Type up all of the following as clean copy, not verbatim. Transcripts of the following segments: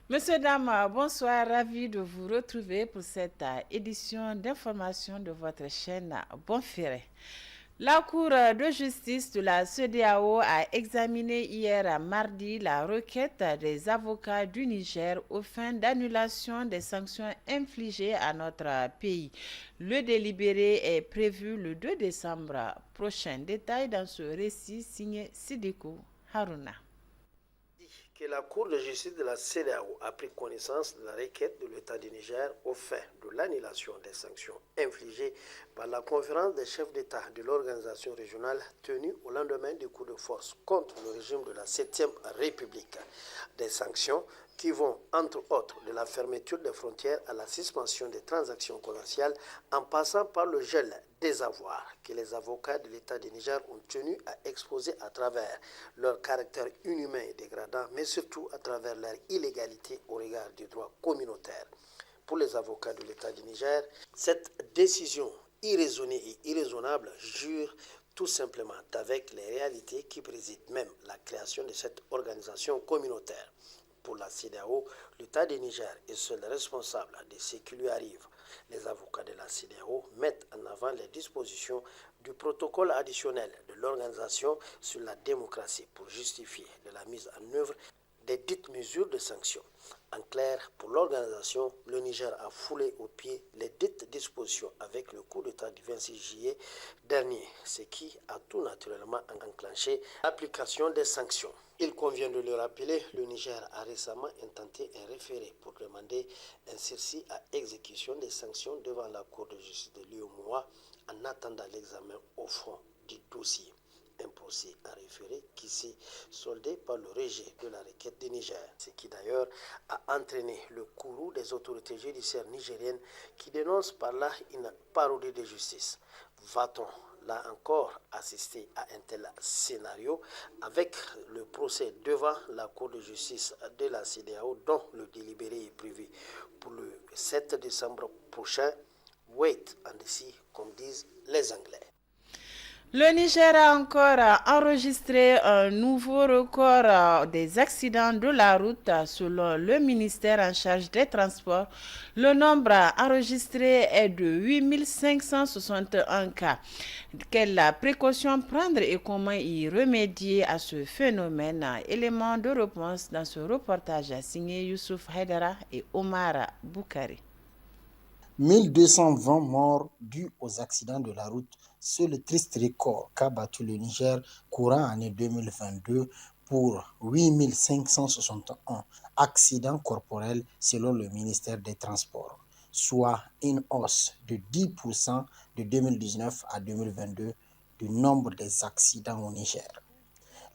Monsieur, dames, bonsoir, ravi de vous retrouver pour cette édition d'information de votre chaîne Bonferré. La Cour de justice de la CEDEAO a examiné hier mardi la requête des avocats du Niger aux fins d'annulation des sanctions infligées à notre pays. Le délibéré est prévu le 2 décembre prochain. Détail dans ce récit signé Sidikou Haruna. Que la Cour de justice de la CEDEAO a pris connaissance de la requête de l'État du Niger au fin de l'annulation des sanctions infligées par la conférence des chefs d'État de l'organisation régionale tenue au lendemain du coup de force contre le régime de la 7e République. Des sanctions qui vont, entre autres, de la fermeture des frontières à la suspension des transactions commerciales en passant par le gel des avoirs que les avocats de l'État du Niger ont tenu à exposer à travers leur caractère inhumain et dégradant, mais surtout à travers leur illégalité au regard du droit communautaire. Pour les avocats de l'État du Niger, cette décision irraisonnée et irraisonnable jure tout simplement avec les réalités qui président même la création de cette organisation communautaire. Pour la CEDEAO, l'État du Niger est seul responsable de ce qui lui arrive. Les avocats de la CEDEAO mettent en avant les dispositions du protocole additionnel de l'organisation sur la démocratie pour justifier de la mise en œuvre des dites mesures de sanctions. En clair, pour l'organisation, le Niger a foulé aux pieds les dites dispositions avec le coup d'État du 26 juillet dernier, ce qui a tout naturellement enclenché l'application des sanctions. Il convient de le rappeler, le Niger a récemment intenté un référé pour demander un sursis à exécution des sanctions devant la Cour de justice de l'UEMOA en attendant l'examen au fond du dossier. Un procès en référé qui s'est soldé par le rejet de la requête du Niger, ce qui d'ailleurs a entraîné le courroux des autorités judiciaires nigériennes qui dénoncent par là une parodie de justice. Va-t-on là encore assister à un tel scénario avec le procès devant la Cour de justice de la CEDEAO dont le délibéré est prévu pour le 7 décembre prochain? Wait and see, comme disent les Anglais. Le Niger a encore enregistré un nouveau record des accidents de la route selon le ministère en charge des Transports. Le nombre enregistré est de 8561 cas. Quelles précautions prendre et comment y remédier à ce phénomène? Élément de réponse dans ce reportage signé Youssouf Haidara et Omar Boukari. 1220 morts dus aux accidents de la route, c'est le triste record qu'a battu le Niger courant année 2022 pour 8561 accidents corporels selon le ministère des Transports, soit une hausse de 10% de 2019 à 2022 du nombre des accidents au Niger.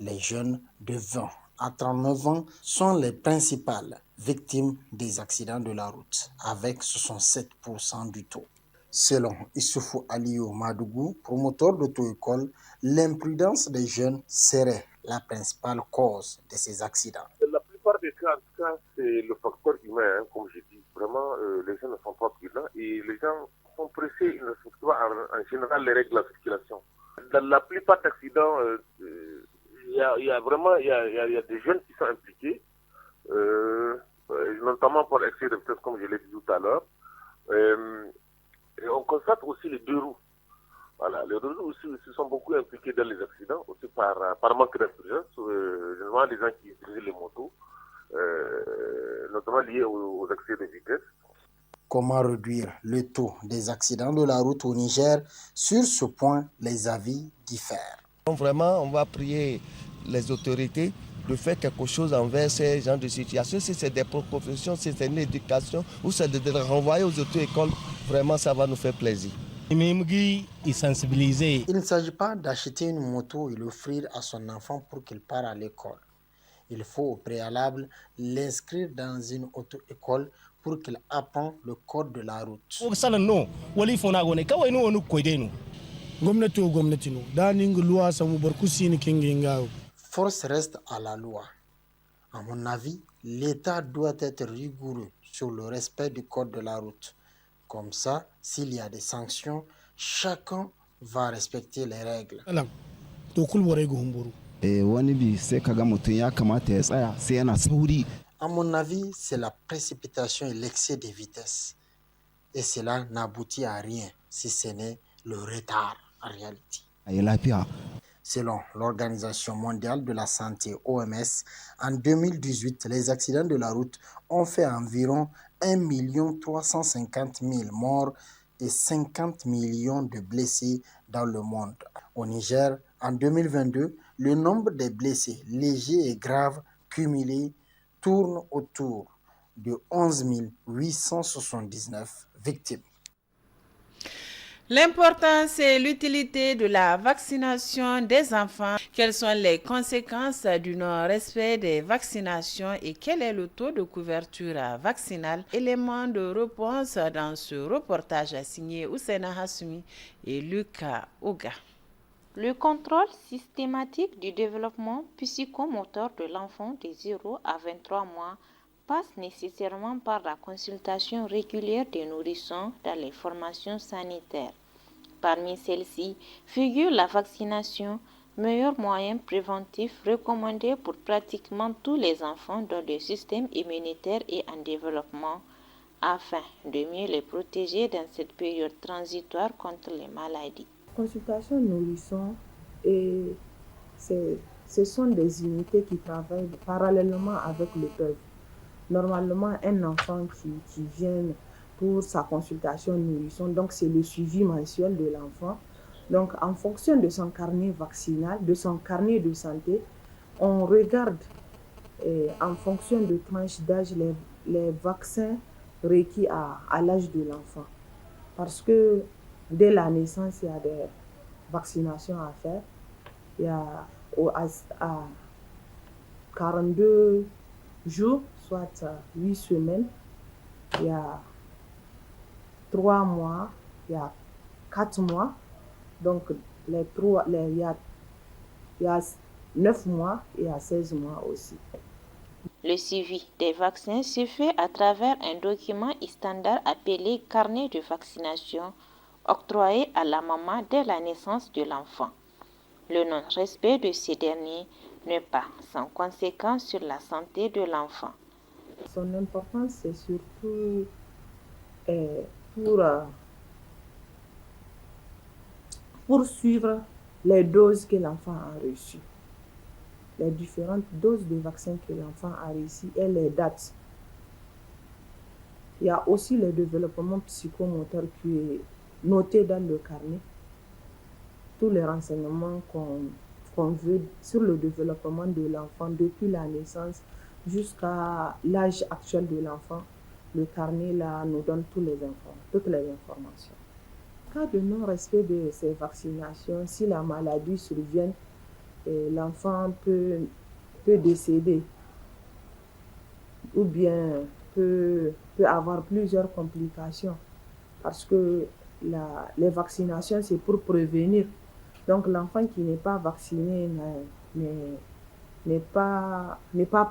Les jeunes de 20 à 39 ans sont les principales victimes des accidents de la route, avec 67% du taux. Selon Issoufou Aliou Madougou, promoteur d'auto-école, l'imprudence des jeunes serait la principale cause de ces accidents. La plupart des cas, en tout cas, c'est le facteur humain, comme je dis. Vraiment, les gens ne sont pas prudents et les gens sont pressés, ils ne respectent pas en général les règles de la circulation. Dans la plupart des accidents, il y a des jeunes qui sont impliqués, notamment pour excès de vitesse, comme je l'ai dit tout à l'heure. Et on constate aussi les deux roues. Voilà, les deux roues aussi sont beaucoup impliqués dans les accidents, aussi par manque d'intelligence, généralement les gens qui utilisent les motos, notamment liés aux excès de vitesse. Comment réduire le taux des accidents de la route au Niger? Sur ce point, les avis diffèrent. Vraiment, on va prier les autorités de faire quelque chose envers ces gens de situation. Si c'est des professions, si c'est une éducation ou c'est de les renvoyer aux auto-écoles, vraiment ça va nous faire plaisir. Il ne s'agit pas d'acheter une moto et l'offrir à son enfant pour qu'il parte à l'école. Il faut au préalable l'inscrire dans une auto-école pour qu'il apprenne le code de la route. Force reste à la loi. À mon avis, l'État doit être rigoureux sur le respect du code de la route. Comme ça, s'il y a des sanctions, chacun va respecter les règles. À mon avis, c'est la précipitation et l'excès de vitesse. Et cela n'aboutit à rien si ce n'est le retard en réalité. Selon l'Organisation mondiale de la santé (OMS), en 2018, les accidents de la route ont fait environ 1 350 000 morts et 50 millions de blessés dans le monde. Au Niger, en 2022, le nombre de blessés légers et graves cumulés tourne autour de 11 879 victimes. L'importance et l'utilité de la vaccination des enfants. Quelles sont les conséquences du non-respect des vaccinations et quel est le taux de couverture vaccinale? Élément de réponse dans ce reportage signé Oussena Hassoumi et Lucas Ouga. Le contrôle systématique du développement psychomoteur de l'enfant de 0 à 23 mois passe nécessairement par la consultation régulière des nourrissons dans les formations sanitaires. Parmi celles-ci figure la vaccination, meilleur moyen préventif recommandé pour pratiquement tous les enfants dont le système immunitaire est en développement, afin de mieux les protéger dans cette période transitoire contre les maladies. Consultation nourrisson, et ce sont des unités qui travaillent parallèlement avec le PEV. Normalement, un enfant qui vient pour sa consultation nourrisson, donc c'est le suivi mensuel de l'enfant. Donc en fonction de son carnet vaccinal, de son carnet de santé, on regarde en fonction de tranche d'âge les vaccins requis à l'âge de l'enfant. Parce que dès la naissance, il y a des vaccinations à faire. Il y a à 42 jours, soit 8 semaines, il y a 3 mois, il y a 4 mois. Donc, il y a 9 mois et il y a 16 mois aussi. Le suivi des vaccins se fait à travers un document standard appelé carnet de vaccination, octroyé à la maman dès la naissance de l'enfant. Le non-respect de ces derniers n'est pas sans conséquence sur la santé de l'enfant. Son importance, c'est surtout pour suivre les doses que l'enfant a reçues, les différentes doses de vaccins que l'enfant a reçues et les dates. Il y a aussi le développement psychomoteur qui est noté dans le carnet. Tous les renseignements qu'on veut sur le développement de l'enfant depuis la naissance jusqu'à l'âge actuel de l'enfant, le carnet là nous donne toutes les informations. En cas de non-respect de ces vaccinations, si la maladie survient, l'enfant peut décéder ou bien peut avoir plusieurs complications parce que les vaccinations, c'est pour prévenir. Donc l'enfant qui n'est pas vacciné n'est pas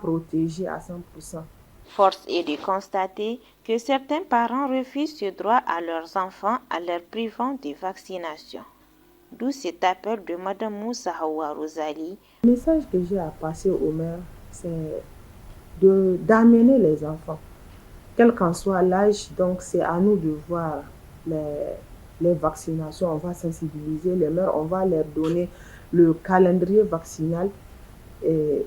protégé à 100%. Force est de constater que certains parents refusent ce droit à leurs enfants en leur privant de vaccination. D'où cet appel de Mme Moussa Hawa Rosali. Le message que j'ai à passer aux mères, c'est d'amener les enfants, quel qu'en soit l'âge. Donc c'est à nous de voir les vaccinations. On va sensibiliser les mères, on va leur donner le calendrier vaccinal et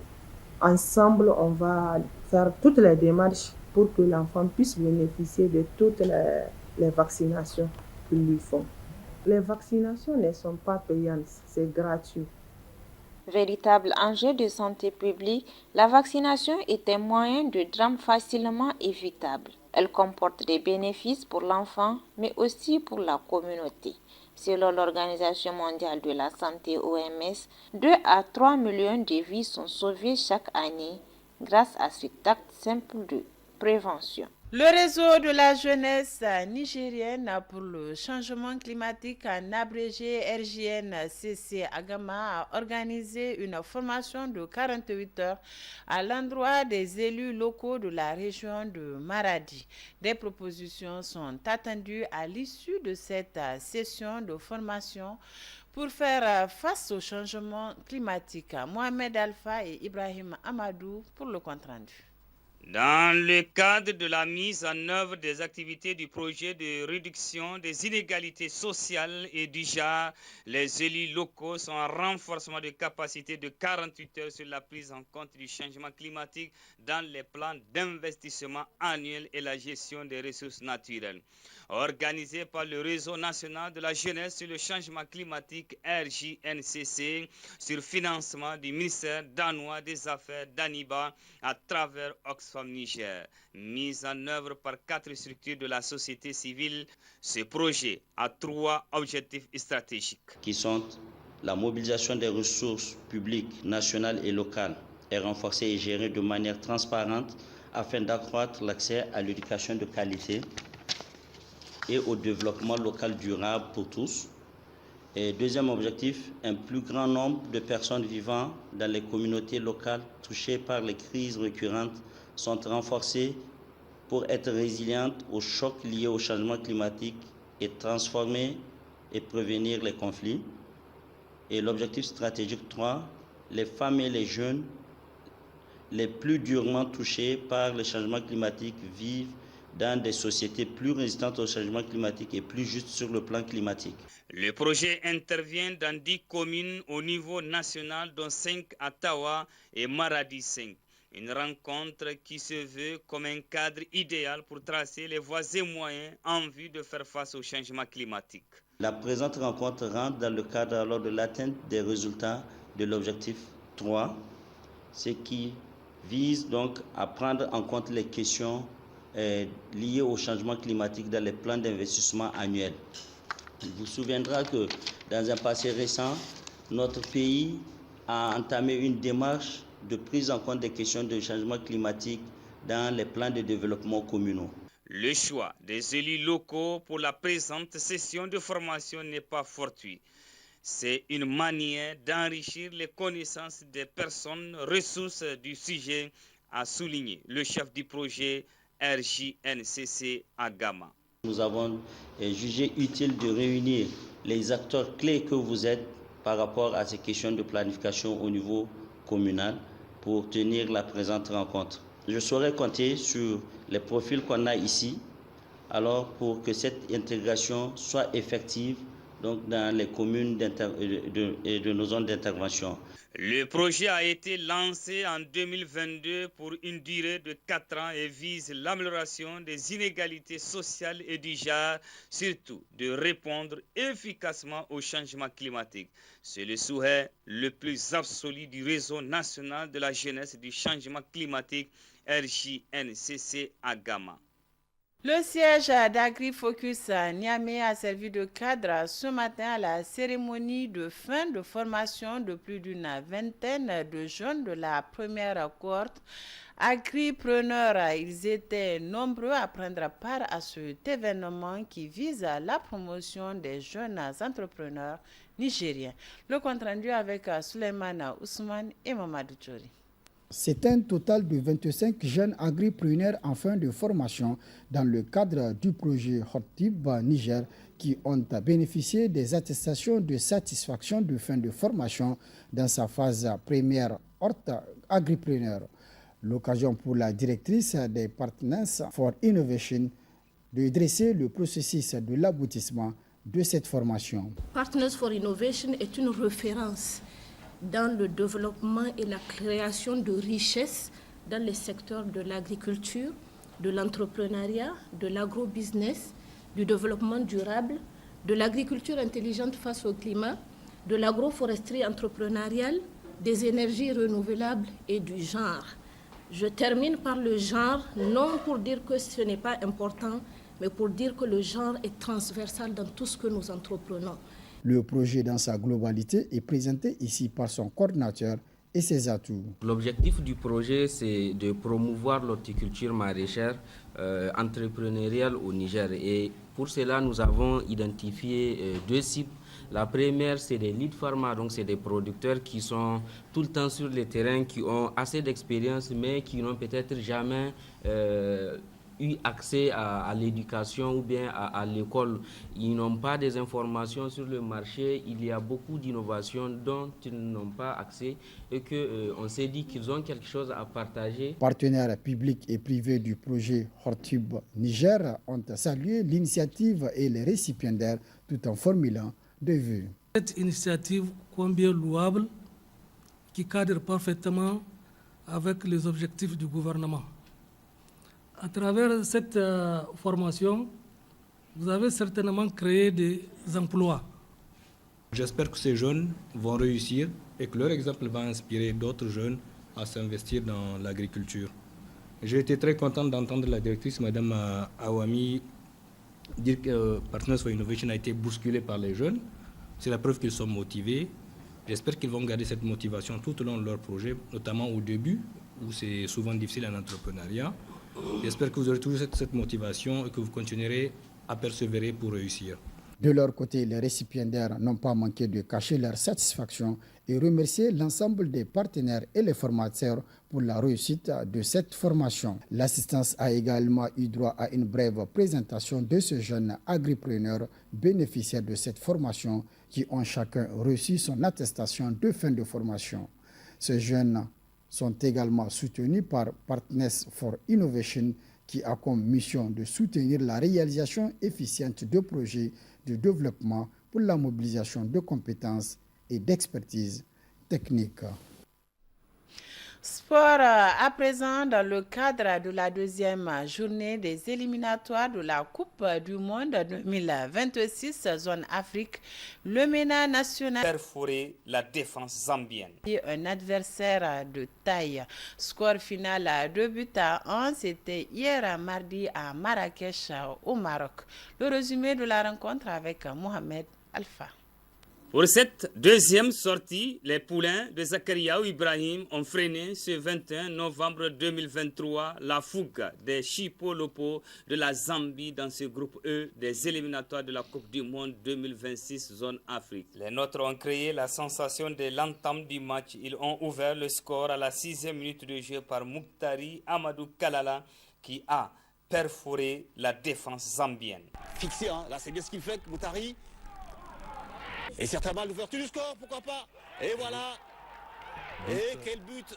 ensemble on va faire toutes les démarches pour que l'enfant puisse bénéficier de toutes les vaccinations qu'ils lui font. Les vaccinations ne sont pas payantes, c'est gratuit. Véritable enjeu de santé publique, la vaccination est un moyen de drame facilement évitable. Elle comporte des bénéfices pour l'enfant, mais aussi pour la communauté. Selon l'Organisation mondiale de la santé (OMS), 2 à 3 millions de vies sont sauvées chaque année grâce à cet acte simple de prévention. Le réseau de la jeunesse nigérienne pour le changement climatique, en abrégé RJNCC Agama, a organisé une formation de 48 heures à l'endroit des élus locaux de la région de Maradi. Des propositions sont attendues à l'issue de cette session de formation pour faire face au changement climatique. Mohamed Alpha et Ibrahim Amadou pour le compte-rendu. Dans le cadre de la mise en œuvre des activités du projet de réduction des inégalités sociales et du genre, les élus locaux sont en renforcement de capacité de 48 heures sur la prise en compte du changement climatique dans les plans d'investissement annuels et la gestion des ressources naturelles. Organisé par le Réseau national de la jeunesse sur le changement climatique RJNCC, sur financement du ministère danois des Affaires d'Aniba à travers Oxfam Niger. Mise en œuvre par 4 structures de la société civile, ce projet a 3 objectifs stratégiques. Qui sont la mobilisation des ressources publiques, nationales et locales est renforcée et gérée de manière transparente afin d'accroître l'accès à l'éducation de qualité et au développement local durable pour tous. Et deuxième objectif, un plus grand nombre de personnes vivant dans les communautés locales touchées par les crises récurrentes sont renforcées pour être résilientes aux chocs liés au changement climatique et transformer et prévenir les conflits. Et l'objectif stratégique 3, les femmes et les jeunes les plus durement touchés par le changement climatique vivent dans des sociétés plus résistantes au changement climatique et plus justes sur le plan climatique. Le projet intervient dans 10 communes au niveau national, dont 5 à Tawa et Maradi 5. Une rencontre qui se veut comme un cadre idéal pour tracer les voies et moyens en vue de faire face au changement climatique. La présente rencontre rentre dans le cadre alors de l'atteinte des résultats de l'objectif 3, ce qui vise donc à prendre en compte les questions liées au changement climatique dans les plans d'investissement annuels. Il vous souviendra que dans un passé récent, notre pays a entamé une démarche de prise en compte des questions de changement climatique dans les plans de développement communaux. Le choix des élus locaux pour la présente session de formation n'est pas fortuit. C'est une manière d'enrichir les connaissances des personnes ressources du sujet, a souligné le chef du projet RJNCC à Gama. Nous avons jugé utile de réunir les acteurs clés que vous êtes par rapport à ces questions de planification au niveau communal pour tenir la présente rencontre. Je saurais compter sur les profils qu'on a ici, alors pour que cette intégration soit effective donc dans les communes de nos zones d'intervention. Le projet a été lancé en 2022 pour une durée de 4 ans et vise l'amélioration des inégalités sociales et du genre, surtout de répondre efficacement au changement climatique. C'est le souhait le plus absolu du Réseau national de la jeunesse du changement climatique RJNCC à Gama. Le siège d'AgriFocus à Niamey a servi de cadre ce matin à la cérémonie de fin de formation de plus d'une vingtaine de jeunes de la première cohorte agripreneurs. Ils étaient nombreux à prendre part à cet événement qui vise la promotion des jeunes entrepreneurs nigériens. Le compte rendu avec Souleymane Ousmane et Mamadou Tchori. C'est un total de 25 jeunes agripreneurs en fin de formation dans le cadre du projet Hortib Niger qui ont bénéficié des attestations de satisfaction de fin de formation dans sa phase première Horte Agripreneur. L'occasion pour la directrice des Partners for Innovation de dresser le processus de l'aboutissement de cette formation. Partners for Innovation est une référence dans le développement et la création de richesses dans les secteurs de l'agriculture, de l'entrepreneuriat, de l'agrobusiness, du développement durable, de l'agriculture intelligente face au climat, de l'agroforesterie entrepreneuriale, des énergies renouvelables et du genre. Je termine par le genre, non pour dire que ce n'est pas important, mais pour dire que le genre est transversal dans tout ce que nous entreprenons. Le projet dans sa globalité est présenté ici par son coordinateur et ses atouts. L'objectif du projet, c'est de promouvoir l'horticulture maraîchère entrepreneuriale au Niger. Et pour cela, nous avons identifié 2 cibles. La première, c'est des lead farmers, donc c'est des producteurs qui sont tout le temps sur le terrain, qui ont assez d'expérience, mais qui n'ont peut-être jamais eu accès à l'éducation ou bien à l'école. Ils n'ont pas des informations sur le marché. Il y a beaucoup d'innovations dont ils n'ont pas accès et qu'on s'est dit qu'ils ont quelque chose à partager. Partenaires publics et privés du projet Hortib Niger ont salué l'initiative et les récipiendaires tout en formulant des vues. Cette initiative combien louable qui cadre parfaitement avec les objectifs du gouvernement. À travers cette formation, vous avez certainement créé des emplois. J'espère que ces jeunes vont réussir et que leur exemple va inspirer d'autres jeunes à s'investir dans l'agriculture. J'ai été très content d'entendre la directrice, Mme Awami, dire que Partners for Innovation a été bousculé par les jeunes. C'est la preuve qu'ils sont motivés. J'espère qu'ils vont garder cette motivation tout au long de leur projet, notamment au début, où c'est souvent difficile en entrepreneuriat. J'espère que vous aurez toujours cette motivation et que vous continuerez à persévérer pour réussir. De leur côté, les récipiendaires n'ont pas manqué de cacher leur satisfaction et remercier l'ensemble des partenaires et les formateurs pour la réussite de cette formation. L'assistance a également eu droit à une brève présentation de ce jeune agripreneur bénéficiaire de cette formation qui ont chacun reçu son attestation de fin de formation. Ces jeunes sont également soutenus par Partners for Innovation qui a comme mission de soutenir la réalisation efficiente de projets de développement pour la mobilisation de compétences et d'expertise technique. Sport à présent dans le cadre de la deuxième journée des éliminatoires de la Coupe du Monde 2026 zone Afrique, le MENA national perforé la défense zambienne. Et un adversaire de taille. Score final 2-1, c'était hier mardi à Marrakech au Maroc. Le résumé de la rencontre avec Mohamed Alpha. Pour cette deuxième sortie, les poulains de Zakariaou Ibrahim ont freiné ce 21 novembre 2023 la fougue des Chipolopo de la Zambie dans ce groupe E des éliminatoires de la Coupe du Monde 2026 zone Afrique. Les nôtres ont créé la sensation de l'entame du match. Ils ont ouvert le score à la 6e minute de jeu par Mouktari Amadou Kalala qui a perforé la défense zambienne. Fixé, hein. Là c'est bien ce qu'il fait, Mouktari. Et certainement l'ouverture du score, pourquoi pas. Et voilà. But, et quel but.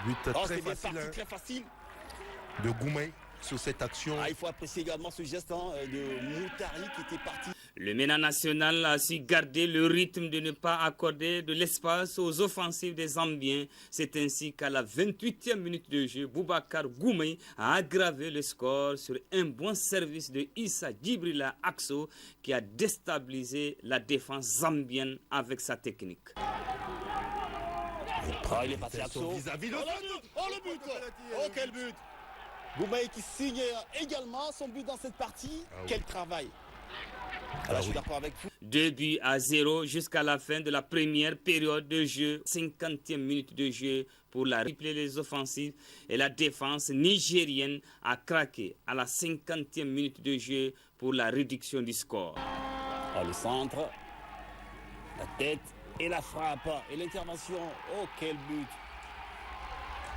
But très facile, très facile. De Goumé sur cette action. Il faut apprécier également ce geste de Moutari qui était parti. Le MENA national a su garder le rythme de ne pas accorder de l'espace aux offensives des Zambiens. C'est ainsi qu'à la 28e minute de jeu, Boubacar Goumé a aggravé le score sur un bon service de Issa Djibrila Akso qui a déstabilisé la défense zambienne avec sa technique. Il est passé Akso. Vis-à-vis le but. Oh quel but. Goumé qui signe également son but dans cette partie. Quel travail. Alors, je suis d'accord avec vous. 2-0 jusqu'à la fin de la première période de jeu. 50e minute de jeu pour la replay les offensives. Et la défense nigérienne a craqué à la 50e minute de jeu pour la réduction du score. Le centre, la tête et la frappe. Et l'intervention. Oh, quel but.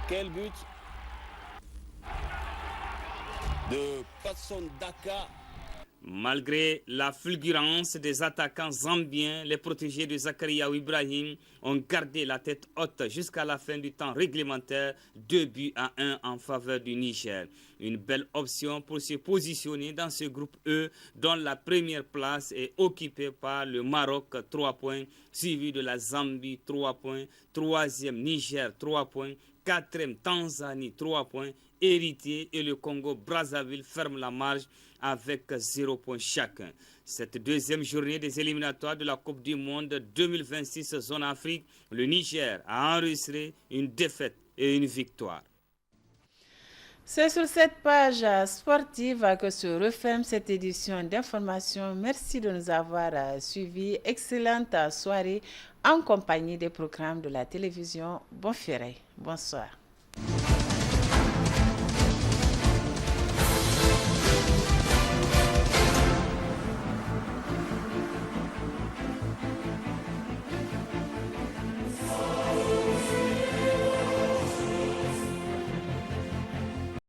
Quel but de Patson Daka. Malgré la fulgurance des attaquants zambiens, les protégés de Zakariaou Ibrahim ont gardé la tête haute jusqu'à la fin du temps réglementaire, 2-1 en faveur du Niger. Une belle option pour se positionner dans ce groupe E, dont la première place est occupée par le Maroc, 3 points, suivi de la Zambie, 3 points, 3e Niger, 3 points, 4e Tanzanie, 3 points, Héritier et le Congo-Brazzaville ferment la marge avec 0 point chacun. Cette deuxième journée des éliminatoires de la Coupe du Monde 2026 zone Afrique, le Niger a enregistré une défaite et une victoire. C'est sur cette page sportive que se referme cette édition d'information. Merci de nous avoir suivis. Excellente soirée en compagnie des programmes de la télévision. Bonsoir.